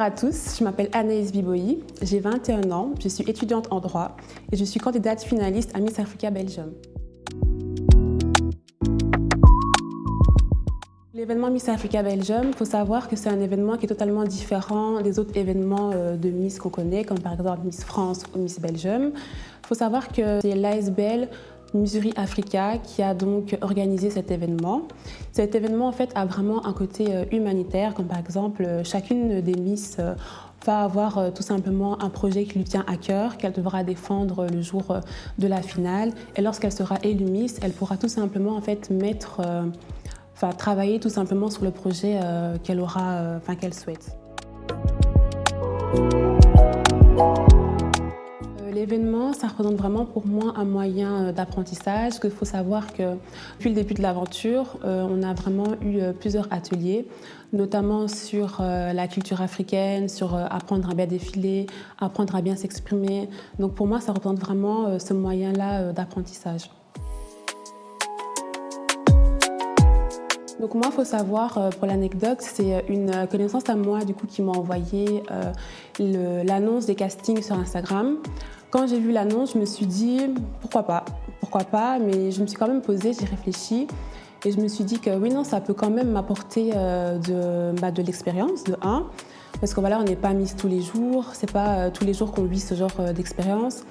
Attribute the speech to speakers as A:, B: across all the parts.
A: Bonjour à tous, je m'appelle Anaïs Biboyi, j'ai 21 ans, je suis étudiante en droit et je suis candidate finaliste à Miss Africa Belgium. L'événement Miss Africa Belgium, il faut savoir que c'est un événement qui est totalement différent des autres événements de Miss qu'on connaît, comme par exemple Miss France ou Miss Belgium. Il faut savoir que c'est l'ASBL Missouri Africa qui a donc organisé cet événement. Cet événement en fait a vraiment un côté humanitaire, comme par exemple chacune des Miss va avoir tout simplement un projet qui lui tient à cœur, qu'elle devra défendre le jour de la finale. Et lorsqu'elle sera élue Miss, elle pourra tout simplement en fait travailler tout simplement sur le projet qu'elle souhaite. L'événement, ça représente vraiment pour moi un moyen d'apprentissage. Il faut savoir que depuis le début de l'aventure, on a vraiment eu plusieurs ateliers, notamment sur la culture africaine, sur apprendre à bien défiler, apprendre à bien s'exprimer. Donc pour moi, ça représente vraiment ce moyen-là d'apprentissage. Donc moi, il faut savoir, pour l'anecdote, c'est une connaissance à moi qui m'a envoyé l'annonce des castings sur Instagram. Quand j'ai vu l'annonce, je me suis dit pourquoi pas, mais je me suis quand même posée, j'ai réfléchi et je me suis dit que oui, non, ça peut quand même m'apporter de l'expérience, de un. Parce que voilà, on n'est pas Miss tous les jours, c'est pas tous les jours qu'on vit ce genre d'expérience.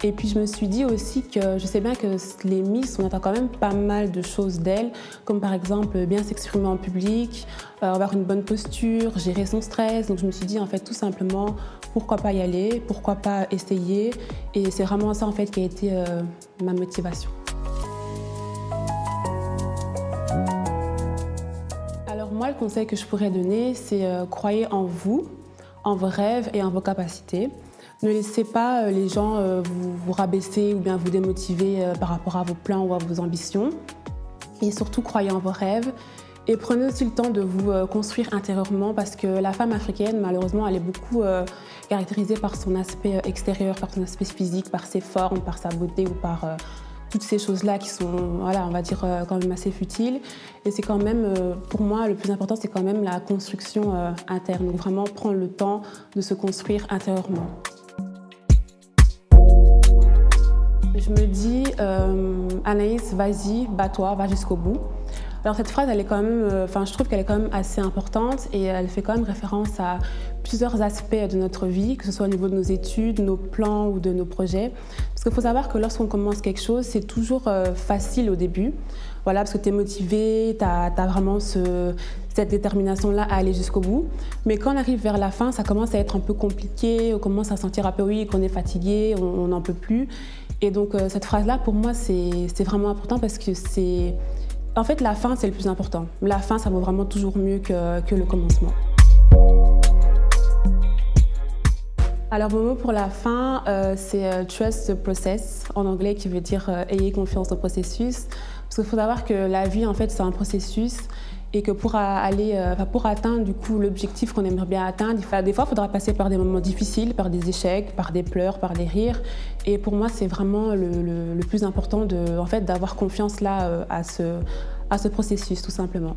A: Et puis je me suis dit aussi que je sais bien que les Miss, on attend quand même pas mal de choses d'elles, comme par exemple bien s'exprimer en public, avoir une bonne posture, gérer son stress. Donc je me suis dit en fait tout simplement pourquoi pas y aller, pourquoi pas essayer. Et c'est vraiment ça en fait qui a été ma motivation. Alors moi, le conseil que je pourrais donner, c'est croyez en vous, en vos rêves et en vos capacités. Ne laissez pas les gens vous rabaisser ou bien vous démotiver par rapport à vos plans ou à vos ambitions. Et surtout, croyez en vos rêves et prenez aussi le temps de vous construire intérieurement parce que la femme africaine, malheureusement, elle est beaucoup caractérisée par son aspect extérieur, par son aspect physique, par ses formes, par sa beauté ou par toutes ces choses-là qui sont, voilà, on va dire, quand même assez futiles. Et c'est quand même, pour moi, le plus important, c'est quand même la construction interne. Donc vraiment prendre le temps de se construire intérieurement. Je me dis, Anaïs, vas-y, bats-toi, va jusqu'au bout. Alors cette phrase, elle est quand même, je trouve qu'elle est quand même assez importante et elle fait quand même référence à plusieurs aspects de notre vie, que ce soit au niveau de nos études, nos plans ou de nos projets. Parce qu'il faut savoir que lorsqu'on commence quelque chose, c'est toujours facile au début. Voilà, parce que tu es motivé, tu as vraiment cette détermination-là à aller jusqu'au bout. Mais quand on arrive vers la fin, ça commence à être un peu compliqué, on commence à sentir un peu qu'on est fatigué, on n'en peut plus. Et donc cette phrase-là, pour moi, c'est vraiment important parce que c'est... En fait, la fin, c'est le plus important. La fin, ça vaut vraiment toujours mieux que le commencement. Alors, mon mot pour la fin, c'est « trust the process » en anglais, qui veut dire « ayez confiance au processus ». Parce qu'il faut savoir que la vie, en fait, c'est un processus et que pour atteindre du coup, l'objectif qu'on aimerait bien atteindre, des fois, il faudra passer par des moments difficiles, par des échecs, par des pleurs, par des rires. Et pour moi, c'est vraiment le plus important d'avoir confiance là, à ce processus, tout simplement.